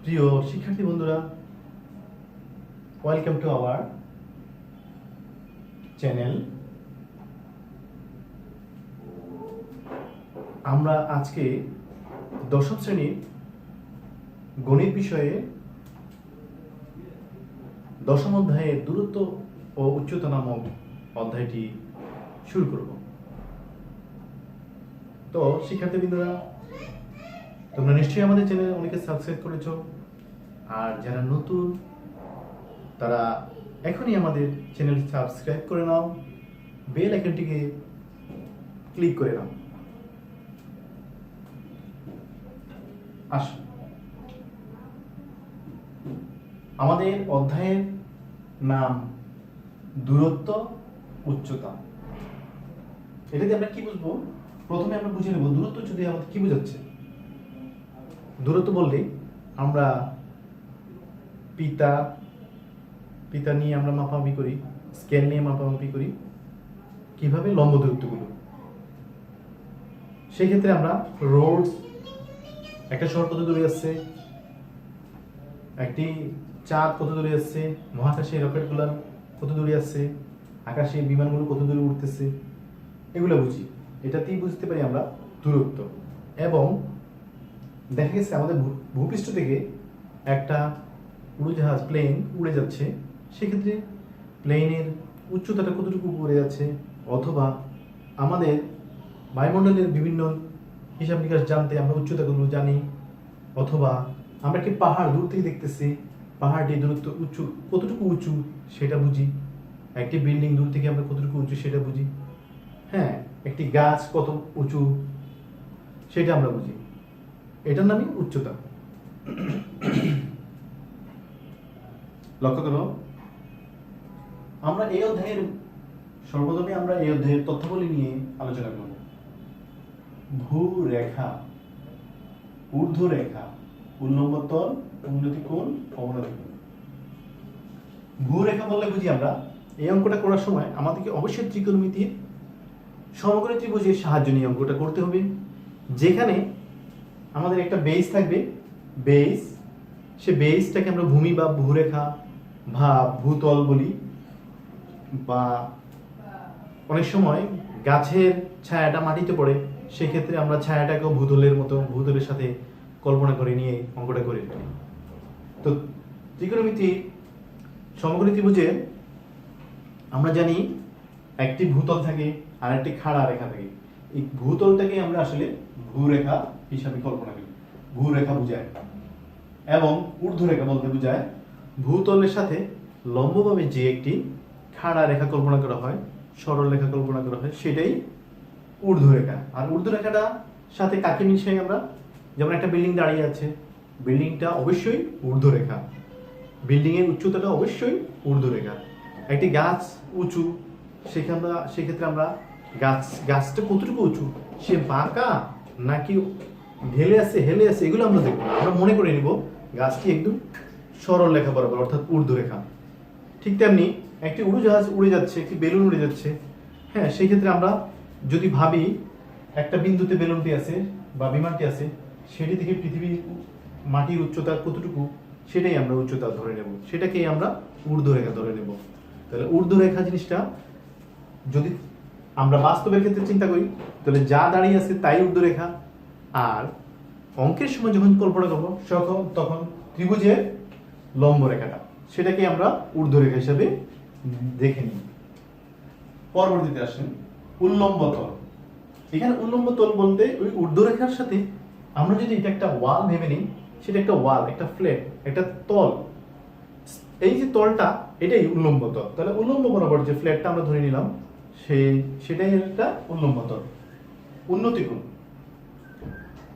প্রিয় শিক্ষার্থী বন্ধুরা, ওয়েলকাম টু আওয়ার চ্যানেল। আমরা আজকে দশম শ্রেণীর গণিত বিষয়ে দশম অধ্যায়ের দূরত্ব ও উচ্চতা নামক অধ্যায়টি শুরু করব। তো শিক্ষার্থীবৃন্দরা, তোমরা নিশ্চয়ই আমাদের চ্যানেল অনেকে সাবস্ক্রাইব করেছ, আর যারা নতুন তারা এখনই আমাদের চ্যানেল সাবস্ক্রাইব করে নাও, বেল আইকনটিকে ক্লিক করে নাও। আসুন, আমাদের অধ্যায়ের নাম দূরত্ব উচ্চতা। এটাতে আমরা কি বুঝবো? প্রথমে আমরা বুঝে নেব দূরত্ব উচ্চতা আমাদের কি বোঝাচ্ছে। দূরত্ব বললে আমরা পিতা নিয়ে আমরা মাপামাপি করি, স্কেল নিয়ে মাপামাপি করি কিভাবে লম্ব দূরত্বগুলো। সেই ক্ষেত্রে আমরা রোডস, একটা শহর কত দূরে আসছে, একটি চাঁদ কত দূরে আসছে, মহাকাশে রকেটগুলো কত দূরে আসছে, আকাশে বিমানগুলো কত দূরে উঠতেছে, এগুলো বুঝি। এটাতেই বুঝতে পারি আমরা দূরত্ব। এবং দেখা গেছে আমাদের ভূপৃষ্ঠ থেকে একটা উড়োজাহাজ প্লেন উড়ে যাচ্ছে, সেক্ষেত্রে প্লেনের উচ্চতাটা কতটুকু উপরে যাচ্ছে, অথবা আমাদের বায়ুমণ্ডলের বিভিন্ন হিসাব নিকাশ জানতে আমরা উচ্চতাগুলো জানি, অথবা আমরা একটি পাহাড় দূর থেকে দেখতেছি, পাহাড়টি দূরত্ব কতটুকু উঁচু সেটা বুঝি। একটি বিল্ডিং দূর থেকে আমরা কতটুকু উঁচু সেটা বুঝি। হ্যাঁ, একটি গাছ কত উঁচু সেটা আমরা বুঝি। এটার নামই উচ্চতা। লক্ষ্য করো, আমরা এই অধ্যায়ের তথ্যাবলী নিয়ে আলোচনা করব। ভূরেখা, ঊর্ধ্বরেখা, উল্লম্ব তল, উন্নতি কোণ, অবনতি কোণ। ভূরেখা বললে বুঝি আমরা এই অঙ্কটা করার সময় আমাদেরকে অবশ্যই ত্রিকোণমিতির সমগ্র ত্রিভুজের সাহায্য নিয়ে অঙ্কটা করতে হবে, যেখানে আমাদের একটা বেস থাকবে। সে বেসটাকে আমরা ভূমি বা ভূরেখা বা ভূতল বলি, বা অনেক সময় গাছের ছায়াটা মাটিতে পড়ে, সেক্ষেত্রে আমরা ছায়াটাকেও ভূতলের সাথে কল্পনা করে নিয়ে অঙ্কটা করে ফেলি। তো ত্রিকোণমিতির সমগ্র ত্রিভুজে আমরা জানি একটি ভূতল থাকে আর একটি খাড়া রেখা থাকে। এই ভূতলটাকে আমরা আসলে ভূরেখা হিসাবে কল্পনা করি, ভূরেখা বোঝায়। এবং ঊর্ধ্বরেখা বলতে বোঝায় ভূতলের সাথে লম্বভাবে যে একটি খাড়া রেখা কল্পনা করা হয়, সরল রেখা কল্পনা করা হয়, সেটাই ঊর্ধ্বরেখা। আর ঊর্ধ্বরেখাটা সাথে কাকে মিশাই আমরা? যেমন একটা বিল্ডিং দাঁড়িয়ে আছে, বিল্ডিংটা অবশ্যই ঊর্ধ্বরেখা, বিল্ডিং এর উচ্চতাটা অবশ্যই ঊর্ধ্বরেখা। একটি গাছ উঁচু, সেক্ষেত্রে আমরা গাছটা কতটুকু উঁচু, সে বাঁকা নাকি হেলে আছে এগুলো আমরা দেখবো না, আমরা মনে করে নিব গাছটি একদম সরল রেখা বরাবর, অর্থাৎ ঊর্ধ্বরেখা। ঠিক তেমনি একটি উড়োজাহাজ উড়ে যাচ্ছে, একটি বেলুন উড়ে যাচ্ছে। হ্যাঁ, সেই ক্ষেত্রে আমরা যদি ভাবি একটা বিন্দুতে বেলুনটি আছে বা বিমানটি আছে, সেটি থেকে পৃথিবীর মাটির উচ্চতা কতটুকু সেটাই আমরা উচ্চতা ধরে নেব, সেটাকেই আমরা ঊর্ধ্বরেখা ধরে নেব। তাহলে ঊর্ধ্বরেখা জিনিসটা যদি আমরা বাস্তবের ক্ষেত্রে চিন্তা করি, তাহলে যা দাঁড়িয়ে আছে তাই ঊর্ধ্বরেখা। আর অঙ্কের সময় যখন কল্পনা করবো তখন ত্রিভুজের লম্ব রেখাটা, সেটাকে আমরা ঊর্ধ্বরেখা হিসাবে দেখে নিই। পরবর্তীতে আসেন উল্লম্ব তল। এখানে উল্লম্ব তল বলতে ওই ঊর্ধ্বরেখার সাথে আমরা যদি এটা একটা ওয়াল ভেবে নিই, সেটা একটা ওয়াল, একটা ফ্ল্যাট, একটা তল। এই যে তলটা, এটাই উল্লম্ব তল। তাহলে উল্লম্ব বরাবর যে ফ্ল্যাটটা আমরা ধরে নিলাম, সেটাই একটা উল্লম্ব তল।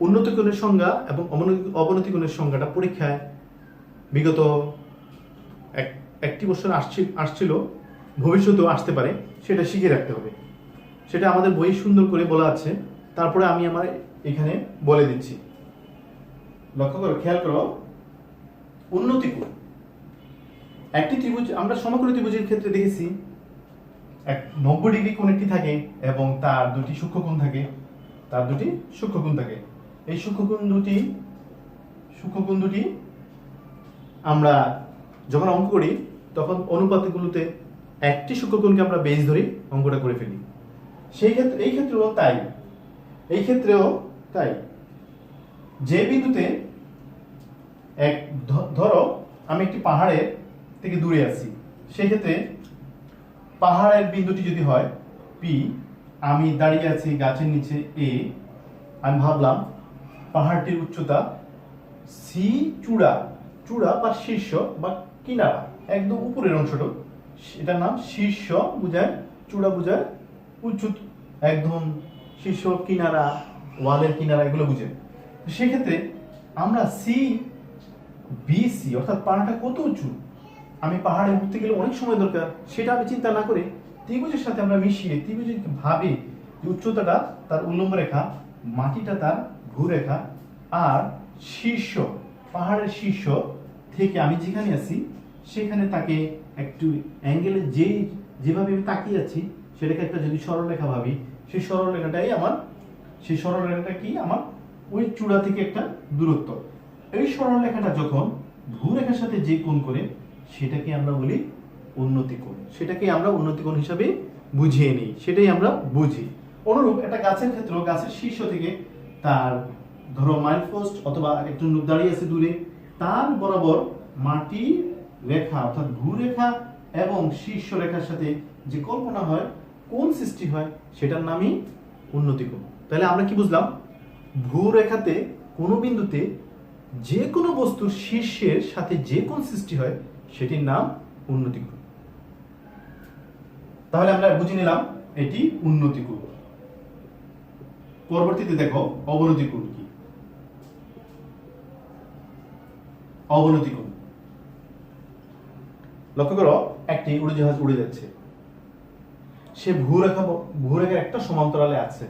উন্নতি কোণের সংজ্ঞা এবং অবনতি কোণের সংজ্ঞাটা পরীক্ষায় বিগত একটি বছর আসছিল, ভবিষ্যতেও আসতে পারে, সেটা শিখে রাখতে হবে। সেটা আমাদের বই সুন্দর করে বলা আছে, তারপরে আমি আমার এখানে বলে দিচ্ছি। লক্ষ্য করো, খেয়াল করো, উন্নতি কোণ। একটি ত্রিভুজ, আমরা সমগ্র ত্রিভুজের ক্ষেত্রে দেখেছি 90 ডিগ্রি কোণ একটি থাকে এবং তার দুটি সূক্ষ্মকোণ থাকে, এই সূক্ষ্মকোণ দুটি আমরা যখন অঙ্ক করি তখন অনুপাতগুলোতে একটি সূক্ষ্মকোণকে আমরা বেস ধরে অঙ্কটা করে ফেলি। এই ক্ষেত্রেও তাই যে বিন্দুতে ধরো আমি একটি পাহাড়ের থেকে দূরে আছি, সেই ক্ষেত্রে পাহাড়ের বিন্দুটি যদি হয় পি, আমি দাঁড়িয়ে আছি গাছের নিচে এ, আমি ভাবলাম পাহাড়টির উচ্চতা সি, চূড়া বা শীর্ষ বা কিনারা, একদম উপরের অংশটা, এটার নাম শীর্ষ বোঝায়, চূড়া বোঝায় উচ্চ, একদম শীর্ষ, কিনারা, ওয়ালের কিনারা, এগুলো বুঝে। সেক্ষেত্রে আমরা সি বি সি অর্থাৎ পাহাড়টা কত উঁচু, আমি পাহাড়ে উঠতে গেলে অনেক সময় দরকার, সেটা আমি চিন্তা না করে ত্রিভুজের সাথে আমরা মিশিয়ে ত্রিভুজের ভাবে যে উচ্চতাটা তার উল্লম্ব রেখা, মাটিটা তার ভূরেখা, আর শীর্ষ পাহাড়ের শীর্ষ থেকে আমি যেখানে আছি সেখানে তাকে একটু অ্যাঙ্গেলে যেভাবে আমি তাকিয়ে আছি সেটাকে একটা যদি সরলরেখা ভাবি, সেই সরলরেখাটা কি আমার ওই চূড়া থেকে একটা দূরত্ব। এই সরলরেখাটা যখন ভূরেখার সাথে যে কোণ করে সেটাকে আমরা বলি উন্নতি কোণ, সেটাকে আমরা উন্নতি কোণ হিসাবে বুঝিয়ে নিই, সেটাই আমরা বুঝি। অনুরূপ একটা গাছের ক্ষেত্র, গাছের শীর্ষ থেকে তার ধরো মাইল পোস্ট অথবা একজন লোক দাঁড়িয়ে আছে দূরে, তার বরাবর মাটি রেখা অর্থাৎ ভূরেখা এবং শীর্ষ রেখার সাথে যে কল্পনা হয়, কোণ সৃষ্টি হয়, সেটার নামই উন্নতি কোণ। তাহলে আমরা কি বুঝলাম? ভূরেখাতে কোনো বিন্দুতে যে কোনো বস্তুর শীর্ষের সাথে যে কোণ সৃষ্টি হয় সেটির নাম উন্নতি কোণ। তাহলে আমরা বুঝে নিলাম এটি উন্নতি কোণ। পরবর্তীতে দেখো অবনতি কোণ কি। অবনতি কোণ, লক্ষ্য করো একটি উড়োজাহাজ উড়ে যাচ্ছে, সে ভূরেখার একটা সমান্তরালে আছে,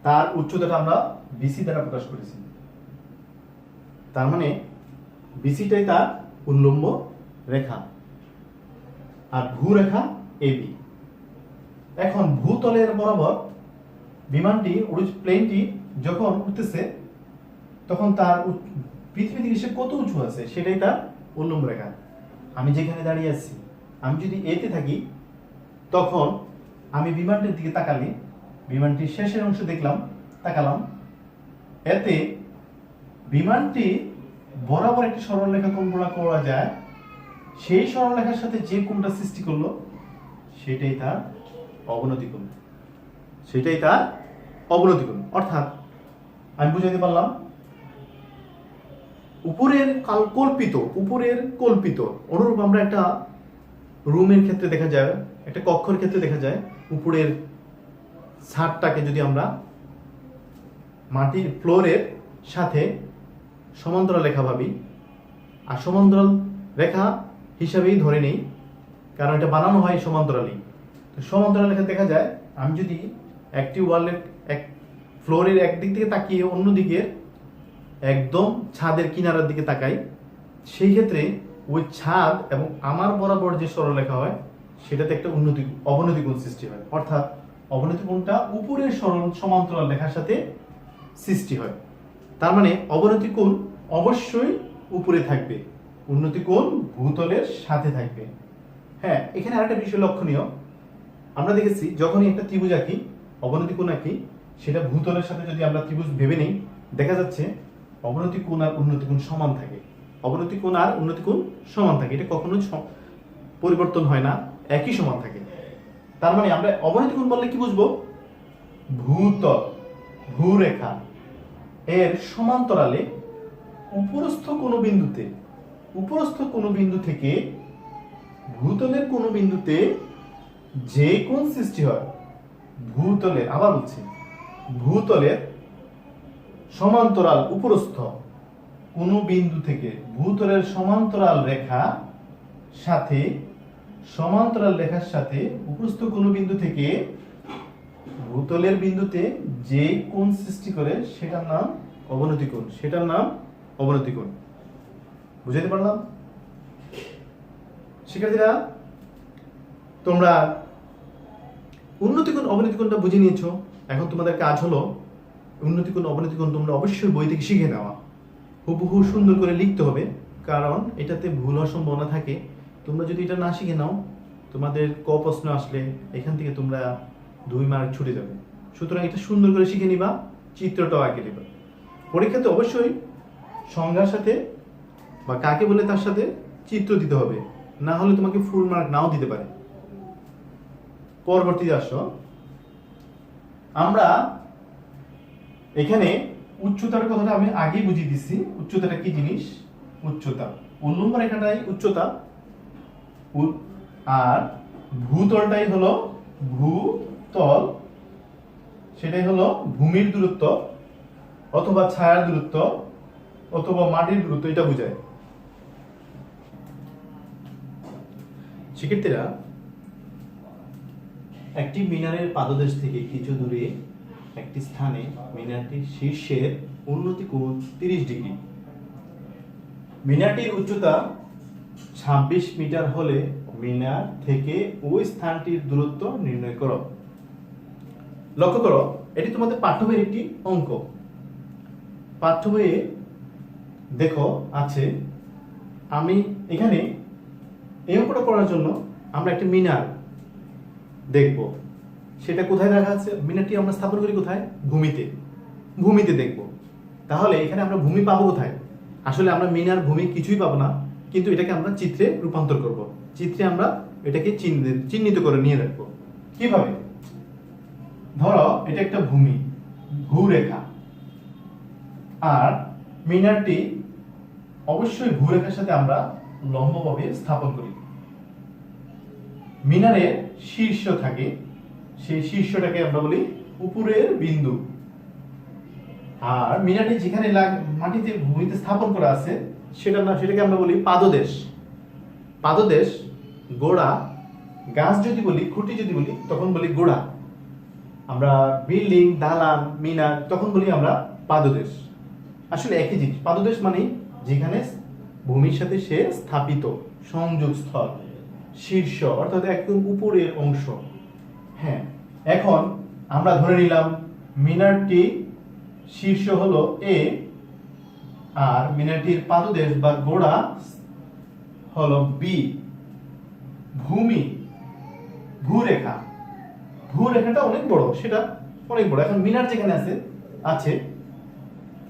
তার উচ্চতাটা আমরা বিসি দ্বারা প্রকাশ করেছি, তার মানে বিসিটাই তার উল্লম্ব রেখা আর ভূরেখা এবি। এখন ভূতলের বরাবর বিমানটি প্লেনটি যখন উঠতেছে তখন তার পৃথিবী থেকে সে কত উঁচু আছে সেটাই তার উল্লম্ব রেখা। আমি যেখানে দাঁড়িয়ে আছি, আমি যদি এতে থাকি তখন আমি বিমানটির দিকে তাকালে বিমানটির শেষের অংশ তাকালাম, এতে বিমানটি বরাবর একটি সরলরেখা কল্পনা করা যায়, সেই সরলরেখার সাথে যে কোণটা সৃষ্টি করলো সেটাই তার অবনতি কোণ, অর্থাৎ আমি বুঝাতে পারলাম উপরের কল্পিত। অনুরূপ আমরা একটা রুমের ক্ষেত্রে দেখা যায়, একটা কক্ষের ক্ষেত্রে দেখা যায় উপরের ছাদটাকে যদি আমরা মাটির ফ্লোরের সাথে সমান্তরাল রেখা ভাবি, আর সমান্তরাল রেখা হিসাবেই ধরে নেই, কারণ এটা বানানো হয় সমান্তরালই। তো সমান্তরাল রেখা দেখা যায়, আমি যদি একটি ওয়ালের ফ্লোরের একদিক থেকে তাকিয়ে অন্যদিকে একদম ছাদের কিনারার দিকে তাকাই, সেই ক্ষেত্রে ওই ছাদ এবং আমার বরাবর যে সরলরেখা হয় সেটাতে একটা অবনতি কোণ সৃষ্টি হয়, অর্থাৎ অবনতি কোণটা উপরের সমান্তরাল রেখার সাথে সৃষ্টি হয়। তার মানে অবনতি কোণ অবশ্যই উপরে থাকবে, উন্নতি কোণ ভূতলের সাথে থাকবে। হ্যাঁ, এখানে আরেকটা বিষয় লক্ষণীয়, আমরা দেখেছি যখনই একটা ত্রিভুজ আঁকি, অবনতি কোণ আঁকি, সেটা ভূতলের সাথে যদি আমরা ত্রিভুজ ভেবে নিই, দেখা যাচ্ছে অবনতি কোণ আর উন্নতি কোণ সমান থাকে, এটা কখনো পরিবর্তন হয় না, একই সমান থাকে। তার মানে আমরা অবনতি কোণ বললে কি বুঝবো? ভূরেখা এর সমান্তরালে উপরস্থ কোনো বিন্দু থেকে ভূতলের কোনো বিন্দুতে যে কোণ সৃষ্টি হয়, ভূতলের সমান্তরাল উপরস্থ কোনো বিন্দু থেকে ভূতলের সমান্তরাল রেখার সাথে উপরস্থ কোনো বিন্দু থেকে ভূতলের বিন্দুতে যে কোণ সৃষ্টি করে সেটার নাম অবনতি কোণ। বুঝাতে পারলাম? শিক্ষার্থীরা, তোমরা উন্নতি কোণ অবনতি কোণটা বুঝে নিয়েছো। এখন তোমাদের কাজ হলো উন্নতি কোণ অবনতি কোণ তোমরা অবশ্যই বই থেকে শিখে নেওয়া, হুবহু সুন্দর করে লিখতে হবে, কারণ এটাতে ভুল হওয়ার সম্ভাবনা থাকে। তোমরা যদি এটা না শিখে নাও, তোমাদের ক প্রশ্ন আসলে এখান থেকে তোমরা 2 মার্ক ছুটে যাবে। সুতরাং এটা সুন্দর করে শিখে নিবা, চিত্রটাও আঁকে নিবা। পরীক্ষাতে অবশ্যই সংজ্ঞার সাথে বা কাকে বলে তার সাথে চিত্র দিতে হবে, না হলে তোমাকে ফুল মার্ক নাও দিতে পারে। পরবর্তীতে আসো, আমরা এখানে উচ্চতার কথাটা আমি আগেই বুঝিয়ে দিচ্ছি। উচ্চতাটা কি জিনিস? উচ্চতা উল্লম্ব রেখাটাই উচ্চতা, আর ভূতলটাই হলো ভূতল, সেটাই হলো ভূমির দূরত্ব অথবা ছায়ার দূরত্ব অথবা মাটির দূরত্ব, এটা বোঝায়। শিক্ষার্থীরা, একটি মিনারের পাদদেশ থেকে কিছু দূরে একটি স্থানে মিনারটির শীর্ষের উন্নতি কোণ 30 ডিগ্রি। মিনারটির উচ্চতা 26 মিটার হলে মিনার থেকে ওই স্থানটির দূরত্ব নির্ণয় করো। লক্ষ্য করো, এটি তোমাদের পাঠ্য বইয়ের একটি অঙ্ক। পাঠ্য বইয়ে দেখো আছে, আমি এখানে এই অঙ্কটা করার জন্য আমরা একটা মিনার দেখব। সেটা কোথায় রাখা আছে? মিনারটি আমরা স্থাপন করি কোথায়? ভূমিতে। ভূমিতে দেখব। তাহলে এখানে আমরা ভূমি পাবো কোথায়? আসলে আমরা মিনার ভূমি কিছুই পাবো না, কিন্তু এটাকে আমরা চিত্রে রূপান্তর করব। চিত্রে আমরা এটাকে চিহ্নিত করে নিয়ে রাখবো। কিভাবে? ধরো এটা একটা ভূমি, ভূরেখা, আর মিনারটি অবশ্যই ভূরেখার সাথে আমরা লম্বভাবে স্থাপন করি। মিনারের শীর্ষ থাকে, সেই শীর্ষটাকে আমরা বলি উপরের বিন্দু। আর মিনারটি যেখানে মাটিতে ভূমিতে স্থাপন করা আছে সেটাকে আমরা বলি পাদদেশ। পাদদেশ, গোড়া, গাছ যদি বলি, খুঁটি যদি বলি তখন বলি গোড়া। আমরা বিল্ডিং, দালান, মিনার তখন বলি আমরা পাদদেশ। আসলে একই জিনিস। পাদদেশ মানে যেখানে ভূমির সাথে সে স্থাপিত, সংযোগ স্থল, শীর্ষ অর্থাৎ একদম উপরের অংশ। হ্যাঁ, এখন আমরা ধরে নিলাম মিনারটি শীর্ষ হলো এ, আর মিনারটির পাদদেশ বা গোড়া হলো বি। ভূমি, ভূরেখা, ভূরেখাটা অনেক বড়, সেটা অনেক বড়। এখন মিনার যেখানে আছে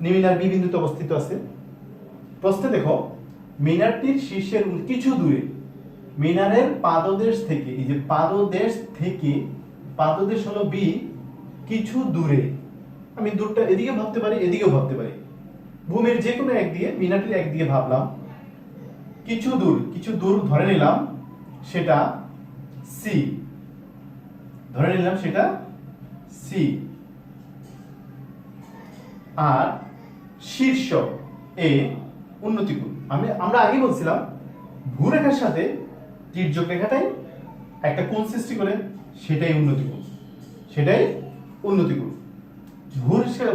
মিনার বি বিন্দুতে অবস্থিত আছে। প্রশ্নে দেখো, মিনারটির শীর্ষের কিছু দূরে, মিনারের পাদদেশ থেকে, এই যে পাদদেশ থেকে, পাদদেশ হলো বি, কিছু দূরে। আমি দূরটা এদিকে ভাবতে পারি, এদিকেও ভাবতে পারি। ভূমির যে কোনো একদিকে, মিনারটির একদিকে ভাবলাম। কিছু দূর ধরে নিলাম সেটা সি, ধরে নিলাম সেটা সি। আর শীর্ষ এ, উন্নতি কোণ। আমরা আগে বলছিলাম ভূরেখার সাথে তির্যক রেখাটাই একটা কোণ সৃষ্টি করে, সেটাই উন্নতি কোণ, সেটাই উন্নতি কোণ।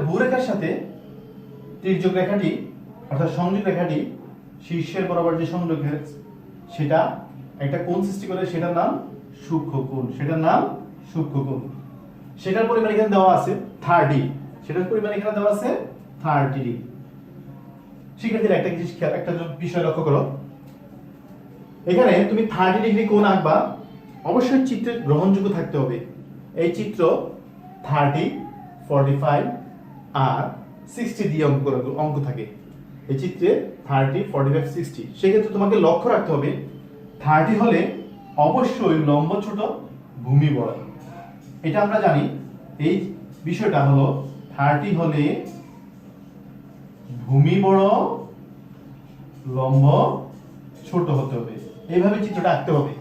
ভূরেখার সাথে তির্যক রেখাটি অর্থাৎ সংযোগ রেখাটি শীর্ষের বরাবর যে সংযোগ রেখা, সেটা একটা কোণ সৃষ্টি করে, সেটার নাম সূক্ষ্ম কোণ। সেটার নাম সূক্ষ্ম কোণ। সেটার পরিমাণ এখানে দেওয়া আছে 30। সেটার পরিমাণ এখানে দেওয়া আছে 30 ডিগ্রি। শিক্ষার্থীরা, একটা বিষয় লক্ষ্য করো, এখানে তুমি 30 ডিগ্রি কোণ আঁকবা, অবশ্যই চিত্রে গ্রহণযোগ্য থাকতে হবে। এই চিত্র 30, 45 আর 60 দিয়ে অঙ্ক থাকে। এই চিত্রে 30, 45, 60। সেক্ষেত্রে তোমাকে লক্ষ্য রাখতে হবে 30 হলে অবশ্যই লম্ব ছোট, ভূমি বড়। এটা আমরা জানি। এই বিষয়টা হলো 30 হলে ভূমি বড়, লম্ব ছোট হতে হবে। এইভাবে চিত্রটা আঁকতে হবে।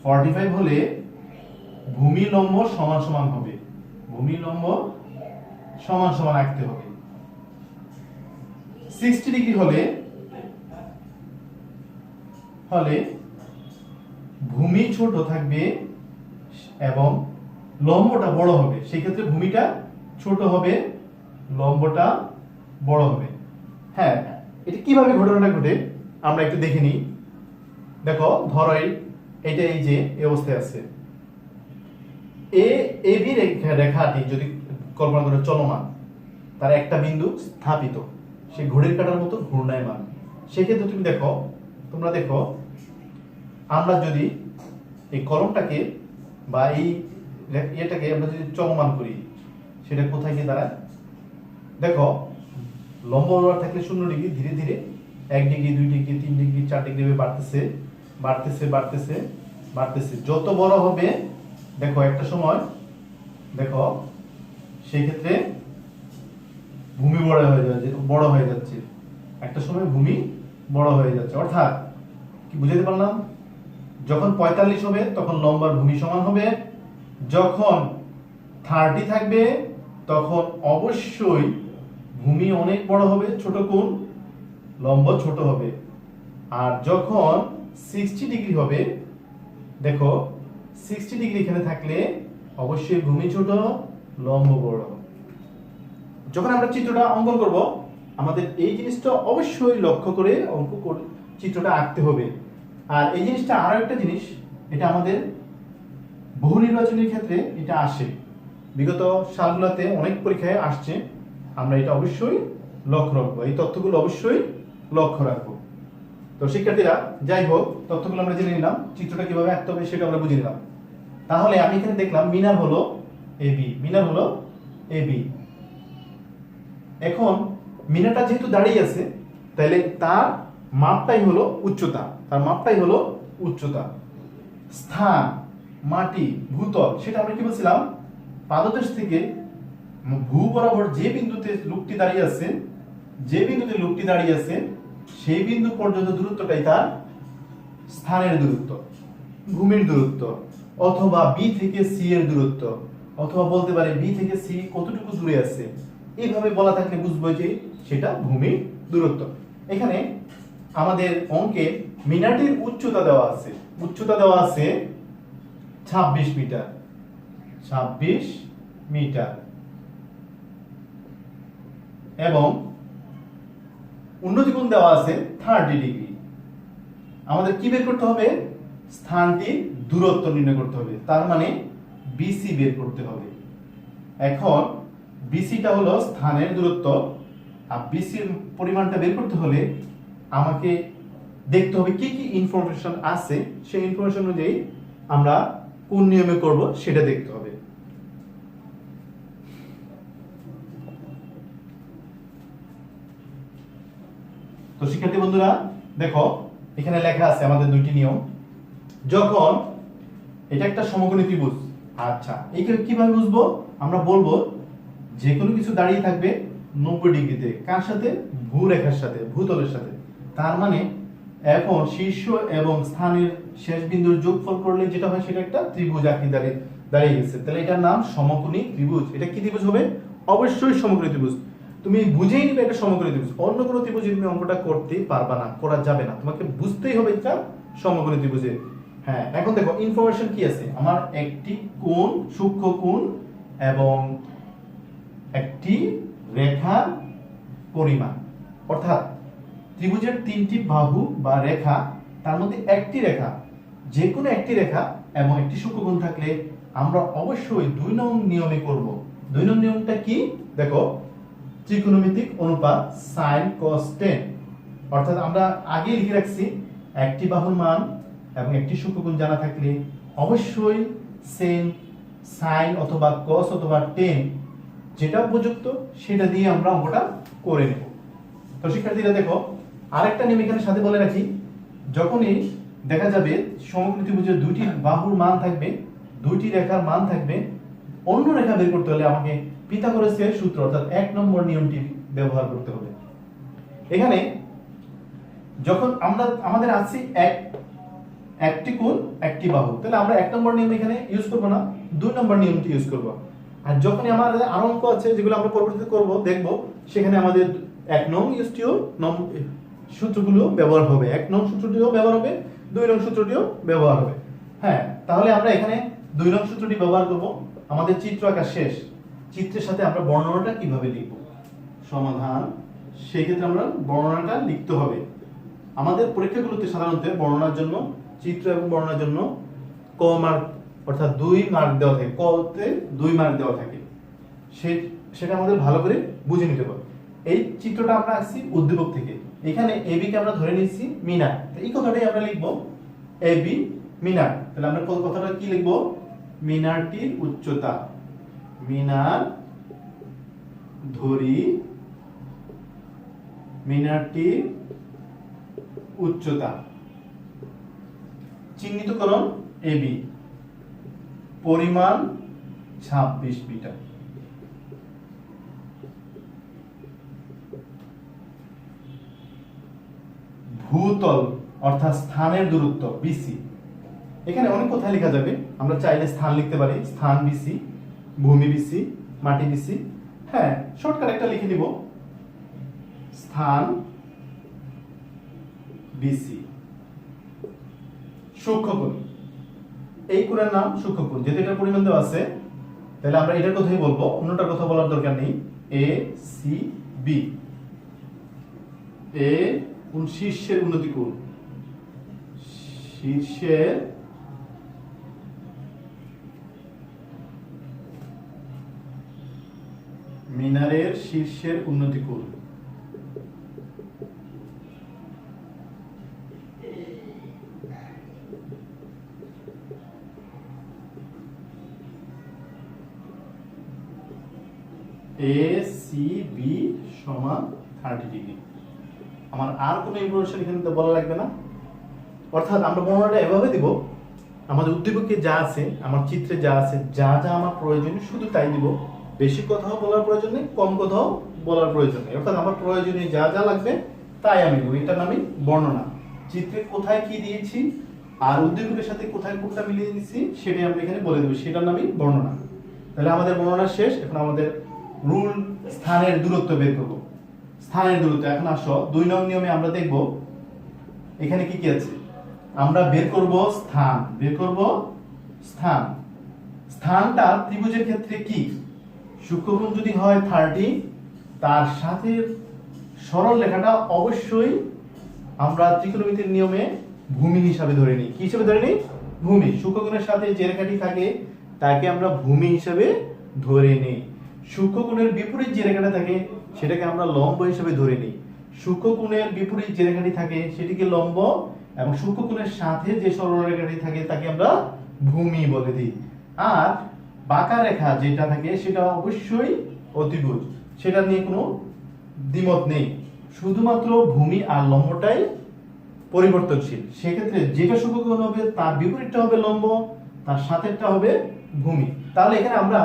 45 হলে ভূমি লম্ব সমান সমান হবে, ভূমি লম্ব সমান সমান আঁকতে হবে। 60 ডিগ্রি হলে ভূমি ছোট থাকবে এবং লম্বটা বড় হবে। সেই ক্ষেত্রে ভূমিটা ছোট হবে, লম্বটা বড় হবে। হ্যাঁ, এটা কিভাবে ঘটনাটা ঘটে আমরা একটু দেখে নিই। দেখো, ধরো এটা এই যে এই অবস্থায় আছে, এ বি রেখাটি যদি কল্পনা করে চলমান, তার একটা বিন্দু স্থাপিত, সে ঘড়ির কাঁটার মতো ঘূর্ণায়মান। সেক্ষেত্রে তোমরা দেখো আমরা যদি এই কলমটাকে বা এই এটাকে আমরা যদি চলমান করি সেটা কোথায় গিয়ে দাঁড়ায়? দেখো লম্ব বরাবর থাকলে 0 ডিগ্রি, ধীরে ধীরে 1 ডিগ্রি, 2 ডিগ্রি, 3 ডিগ্রি, 4 ডিগ্রি বাড়তেছে বাড়তেছে বাড়তেছে বাড়তেছে। যত বড় হবে দেখো একটা সময় দেখো সেই ক্ষেত্রে ভূমি বড় হয়ে যাচ্ছে, একটা সময় ভূমি বড় হয়ে যাচ্ছে। অর্থাৎ কি বুঝাতে পারলাম? যখন 45 হবে তখন লম্বার ভূমি সমান হবে, যখন 30 থাকবে তখন অবশ্যই ভূমি অনেক বড় হবে, ছোট কোণ লম্ব ছোট হবে। আর যখন 60 ডিগ্রি হবে, দেখো 60 ডিগ্রি এখানে থাকলে অবশ্যই ভূমি ছোট লম্ব বড়। যখন আমরা চিত্রটা অঙ্কন করব আমাদের এই জিনিসটা অবশ্যই লক্ষ্য করে চিত্রটা আঁকতে হবে। আর এই জিনিসটা আরো একটা জিনিস, এটা আমাদের বহু নির্বাচনের ক্ষেত্রে এটা আসে, বিগত সালগুলোতে অনেক পরীক্ষায় আসছে। আমরা এটা অবশ্যই লক্ষ্য রাখবো, এই তথ্যগুলো অবশ্যই লক্ষ্য রাখবো। তো শিক্ষার্থীরা যাই হোক, তথ্যগুলো আমরা জেনে নিলাম, চিত্রটা কিভাবে আঁকতে হবে সেটা আমরা বুঝে নিলাম। তাহলে আমি এখানে দেখলাম মিনার হলো এবি। এখন মিনারটা যেহেতু দাঁড়িয়ে আছে তাহলে তার মাপটাই হলো উচ্চতা। স্থান, মাটি, ভূতল, সেটা আমরা কি বলছিলাম? পাদদেশ থেকে ভূ বরাবর যে বিন্দুতে লোকটি দাঁড়িয়ে আছে সেই বিন্দু পর্যন্ত দূরত্বটাই তার স্থানের দূরত্ব, ভূমির দূরত্ব, অথবা বি থেকে সি এর দূরত্ব, অথবা বলতে পারে বি থেকে সি কতটুকু দূরে আছে। এইভাবে বলা থাকলে বুঝবো যে সেটা ভূমির দূরত্ব। এখানে আমাদের অঙ্কে মিনারটির উচ্চতা দেওয়া আছে 26 মিটার এবং উন্নতি কোণ দেওয়া আছে 30 ডিগ্রি। আমাদের কি বের করতে হবে? স্থানটির দূরত্ব নির্ণয় করতে হবে, তার মানে বিসি বের করতে হবে। এখন বিসিটা হলো স্থানের দূরত্ব, আর বিসির পরিমাণটা বের করতে হলে আমাকে দেখতে হবে কি কি ইনফরমেশন আছে, সেই ইনফরমেশন অনুযায়ী আমরা কোন নিয়মে করব সেটা দেখতে হবে। তো শিক্ষার্থী বন্ধুরা দেখো এখানে লেখা আছে আমাদের দুইটি নিয়ম। যখন এটা একটা সমকোণী ত্রিভুজ, আচ্ছা এইটা কিভাবে বুঝবো? আমরা বলবো যে কোনো কিছু দাঁড়িয়ে থাকবে 90 ডিগ্রিতে, কার সাথে? ভূরেখার সাথে, ভূতলের সাথে। তার মানে এখন শীর্ষ এবং স্থানের শেষ বিন্দুর যোগফল করলে যেটা হয় সেটা একটা ত্রিভুজ আকৃতি দাঁড়িয়ে গেছে। তাহলে এটার নাম সমকোণী ত্রিভুজ। এটা কি ত্রিভুজ হবে? অবশ্যই সমকোণী ত্রিভুজ। তুমি বুঝেই নিবে এটা সমকোণী ত্রিভুজ, অন্য কোনো ত্রিভুজে তুমি অঙ্কটা করতে পারবা না, করা যাবে না, তোমাকে বুঝতেই হবে এটা সমকোণী ত্রিভুজে। হ্যাঁ, এখন দেখো ইনফরমেশন কি আছে। আমার একটি কোণ, সূক্ষ্ম কোণ এবং একটি রেখার পরিমাণ, অর্থাৎ ত্রিভুজের 3টি বাহু বা রেখা, তার মধ্যে একটি রেখা, যে কোনো একটি রেখা এবং একটি সূক্ষ্মকোণ থাকলে আমরা অবশ্যই 2 নং নিয়মে করব। 2 নং নিয়মটা কি? দেখো ত্রিকোণমিতিক অনুপাত sin cos tan, অর্থাৎ আমরা আগে লিখে রাখছি একটি বাহুর মান এবং একটি সূক্ষ্মকোণ জানা থাকলে অবশ্যই sin অথবা cos অথবা tan যেটা উপযুক্ত সেটা দিয়ে আমরা অঙ্কটা করে নেব। তো শিক্ষার্থীরা দেখো আরেকটা নিয়ম এখানে সাথে বলে রাখি, যখনই দেখা যাবে সমকোণী ত্রিভুজের 2টি বাহুর মান থাকবে, 2টি রেখার মান থাকবে, অন্য রেখা বের করতে হলে আমাকে পিথাগোরাসের সূত্র অর্থাৎ 1 নম্বর নিয়মটি ব্যবহার করতে হবে। এখানে যখন আমাদের আছে একটি কোণ একটি বাহু, তাহলে আমরা 1 নম্বর নিয়ম এখানে ইউজ করব না, 2 নম্বর নিয়মটি ইউজ করব। আর যখনই আমাদের আরো অঙ্ক আছে যেগুলো আমরা পরবর্তীতে করব দেখব, সেখানে আমাদের 1 নং সূত্রগুলো ব্যবহার হবে, 1 নং সূত্রটিও ব্যবহার হবে, 2 নং সূত্রটিও ব্যবহার হবে। হ্যাঁ, তাহলে আমরা এখানে 2 নং সূত্রটি ব্যবহার করব। আমাদের চিত্র আঁকা শেষ, চিত্রের সাথে আমরা বর্ণনাটা কিভাবে লিখব? সমাধান, সেই ক্ষেত্রে আমরা বর্ণনাটা লিখতে হবে। আমাদের পরীক্ষাগুলোতে সাধারণত বর্ণনার জন্য, চিত্র এবং বর্ণনার জন্য ক মার্ক অর্থাৎ 2 মার্ক দেওয়া থাকে, কতে 2 মার্ক দেওয়া থাকে, সেটা আমাদের ভালো করে বুঝে নিতে হবে। এই চিত্রটা আমরা আসছি উদ্দীপক থেকে। এখানে এবি কে আমরা ধরে নিচ্ছি মিনার, এই কথাটাই আমরা লিখবো এবি মিনার। তাহলে আমরা কথাটা কি লিখবো? মিনারটির উচ্চতা, মিনার ধরি মিনারটির উচ্চতা। চিহ্নিতকরণ এবি, পরিমাণ 26 মিটার। ভূতল অর্থাৎ স্থানের দূরত্ব বিসি। এখানে অনেক কথা লেখা যাবে, আমরা চাইলে স্থান লিখতে পারি, স্থান বিসি, ভূমি বিসি, মাটি বিসি। হ্যাঁ, শর্টকাট একটা লিখে দিব, স্থান বিসি। সূক্ষ্মকোণ, এই কোণের নাম সূক্ষ্মকোণ, যেহেতু এটার পরিমাণ দেওয়া আছে তাহলে আমরা এটার কথাই বলবো, অন্যটার কথা বলার দরকার নেই। এ সি বি, এ কোণ শীর্ষের উন্নতি কোণ, শীর্ষের মিনারের শীর্ষের উন্নতি কোণ। এ সি বি সমান 30 ডিগ্রি। আমার আর কোনো ইনফরমেশন এখানে তো বলা লাগবে না। অর্থাৎ আমরা বর্ণনাটা এভাবে দিব, আমাদের উদ্দীপকে যা আছে, আমার চিত্রে যা আছে, যা যা আমার প্রয়োজন শুধু তাই দিব। বেশি কথাও বলার প্রয়োজন নেই, কম কথাও বলার প্রয়োজন নেই। অর্থাৎ আমার প্রয়োজনীয় যা যা লাগবে তাই আমি দেবো। এটার নামই বর্ণনা। চিত্রে কোথায় কি দিয়েছি আর উদ্দীপকের সাথে কোথায় কোনটা মিলিয়ে দিচ্ছি সেটাই আমরা এখানে বলে দেবো, সেটার নামই বর্ণনা। তাহলে আমাদের বর্ণনা শেষ। এখন আমাদের রুল, স্থানের দূরত্ব বের করব। স্থানের দূরত্ব এখন আসো 2 নং নিয়মে আমরা দেখব এখানে কি কি আছে। আমরা বের করব স্থান, বের করব স্থান। স্থানটা ত্রিভুজের ক্ষেত্রে কি? সূক্ষ্মকোণ যদি হয় 30, তার সাথে সরল রেখাটা অবশ্যই আমরা ত্রিকোণমিতির নিয়মে ভূমি হিসাবে ধরে নিই। কি হিসাবে ধরে নিই? ভূমি। সূক্ষ্মকোণের সাথে যে রেখাটি থাকে তাকে আমরা ভূমি হিসাবে ধরে নিই। সূক্ষ্মকোণের বিপরীত যে রেখাটা থাকে সেটাকে আমরা লম্ব হিসেবে ধরে নিই। সূক্ষ্মকোণের বিপরীত যে রেখাটি থাকে সেটিকে লম্ব, এবং সূক্ষ্মকোণের সাথে যে সরল রেখাটি থাকে তাকে আমরা ভূমি বলে দিই। আর বাঁকা রেখা যেটা থাকে সেটা অবশ্যই অতিভুজ, সেটা নিয়ে কোনো দ্বিমত নেই। শুধুমাত্র ভূমি আর লম্বটাই পরিবর্তনশীল। সেক্ষেত্রে যেটা সূক্ষ্মকোণ হবে তার বিপরীতটা হবে লম্ব, তার সাথেরটা হবে ভূমি। তাহলে এখানে আমরা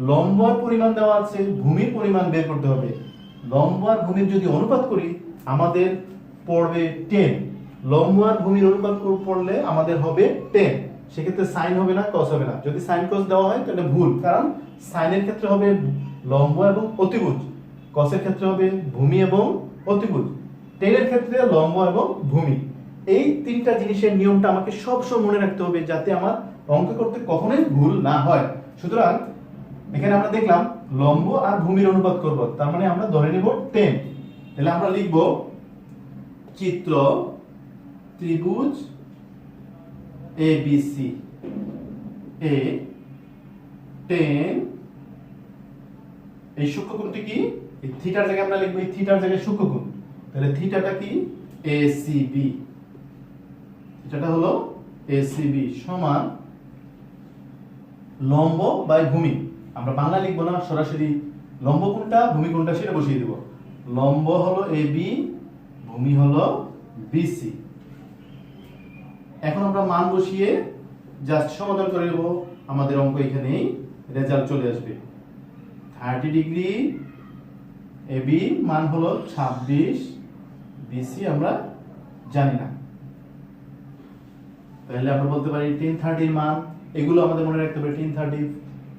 লম্বর পরিমাণ দেওয়া আছে, ভূমির পরিমাণ বের করতে হবে। লম্ব আর ভূমির যদি অনুপাত করি আমাদের পড়বে 10। লম্ব আর ভূমির অনুপাত পড়লে আমাদের হবে 10। সেক্ষেত্রে সাইন হবে না, কস হবে না। যদি সাইন কস দেওয়া হয় তাহলে ভুল, কারণ সাইনের ক্ষেত্রে হবে লম্ব এবং অতিভুজ, কসের ক্ষেত্রে হবে ভূমি এবং অতিভুজ, টেনের ক্ষেত্রে লম্ব এবং ভূমি। এই তিনটা জিনিসের নিয়মটা আমাকে সবসময় মনে রাখতে হবে যাতে আমার অঙ্ক করতে কখনোই ভুল না হয়। সুতরাং এখানে আমরা দেখলাম লম্ব আর ভূমির অনুপাত করব, তার মানে আমরা ধরে নিব 10। তাহলে আমরা লিখব চিত্র ত্রিভুজ ABC এ 10। এই সূক্ষ্মকোণটি কি? এই থিটার জায়গায় আমরা লিখব, এই থিটার জায়গায় সূক্ষ্মকোণ। তাহলে থিটাটা কি? ACB। থিটাটা হলো ACB সমান লম্ব বাই ভূমি। আমরা বাংলা লিখবো না, সরাসরি লম্ব কোণটা ভূমি কোণটা সেটা বসিয়ে দেব। লম্ব হলো AB, ভূমি হলো BC। এখন আমরা মান বসিয়ে জাস্ট সমাধান করে নেব, আমাদের অঙ্ক এখানেই রেজাল্ট চলে আসবে। 30 ডিগ্রি AB মান হলো 26, BC আমরা জানি না। তাহলে আমরা বলতে পারি 1030 মান, এগুলো আমাদের মনে রাখতে হবে। 1030,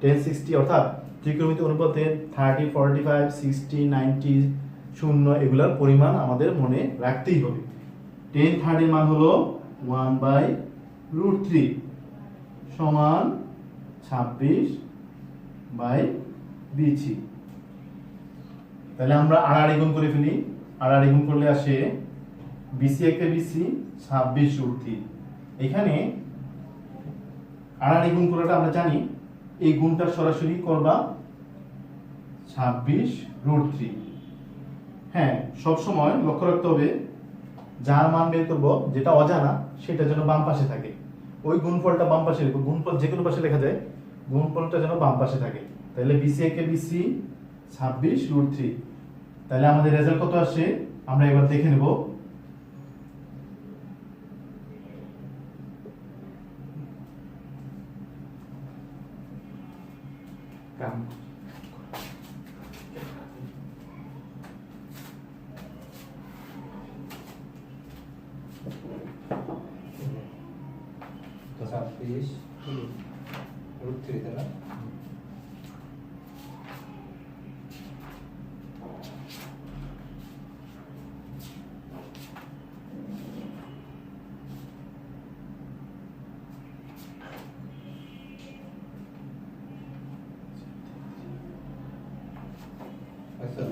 1060 অর্থাৎ ত্রিকোণমিতি অনুপাতে 30, 45, 60, 90, 0 এগুলোর পরিমাণ আমাদের মনে রাখতেই হবে। 1030 মান হলো 1/√3 সমান 26/BC। তাহলে আমরা আড়াআড়ি গুণ করে ফেলি। আড়াআড়ি গুণ করলে আসে BC একটা BC 26√3। এখানে আড়াআড়ি গুণ করাটা আমরা জানি, এই গুণটা সরাসরি করবা 26√3। হ্যাঁ সব সময় লক্ষ্য রাখতে হবে যার মান বের করব যেটা অজানা সেটা যেন বাম পাশে থাকে, ওই গুণফলটা বাম পাশে লিখব, গুণফল যে কোনো পাশে লেখা যায়, গুণফলটা যেন বাম পাশে থাকে। তাহলে BC একে BC 26√3, তাহলে আমাদের রেজাল্ট কত আসে আমরা এবার দেখে নেব। তো 26√3 তাই না? আচ্ছা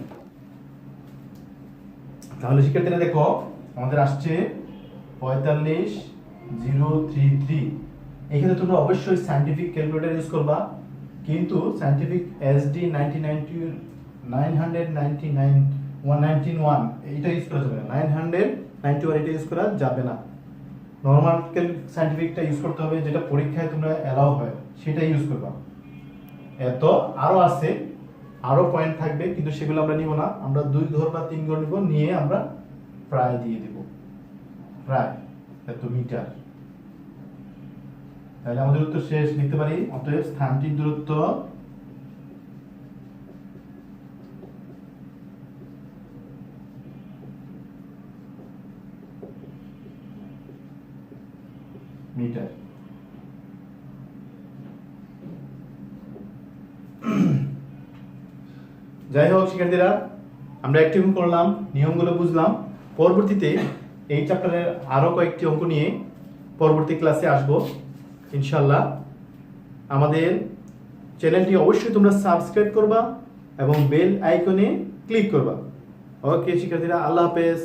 তাহলে শিক্ষার্থীরা দেখো আমাদের আসছে 45,033। এখানে তোমরা অবশ্যই সায়েন্টিফিক ক্যালকুলেটর ইউজ করবা, কিন্তু সায়েন্টিফিক SD 999 এটা ইউজ করা যাবে না, 991 এটা ইউজ করা যাবে না। নরমাল সায়েন্টিফিকটা ইউজ করতে হবে, যেটা পরীক্ষায় তোমরা এলাও হয় সেটা ইউজ করবা। এত আরো আছে, আরো পয়েন্ট থাকবে, কিন্তু সেগুলো আমরা নিব না, আমরা 2 ঘর বা 3 ঘর নিব, নিয়ে আমরা প্রায় দিয়ে দেব, প্রায় এত মিটার। তাহলে আমাদের উত্তর শেষ লিখতে পারি, অতএব স্থানটির দূরত্ব মিটার। যাই হোক শিক্ষার্থীরা, আমরা একটি অঙ্ক করলাম, নিয়মগুলো বুঝলাম। পরবর্তীতে এই চ্যাপ্টারের আরো কয়েকটি অঙ্ক নিয়ে পরবর্তী ক্লাসে আসব ইনশাল্লাহ। আমাদের চ্যানেলটি অবশ্যই তোমরা সাবস্ক্রাইব করবা এবং বেল আইকনে ক্লিক করবা। ওকে শিক্ষার্থীরা, আল্লাহ হাফেজ।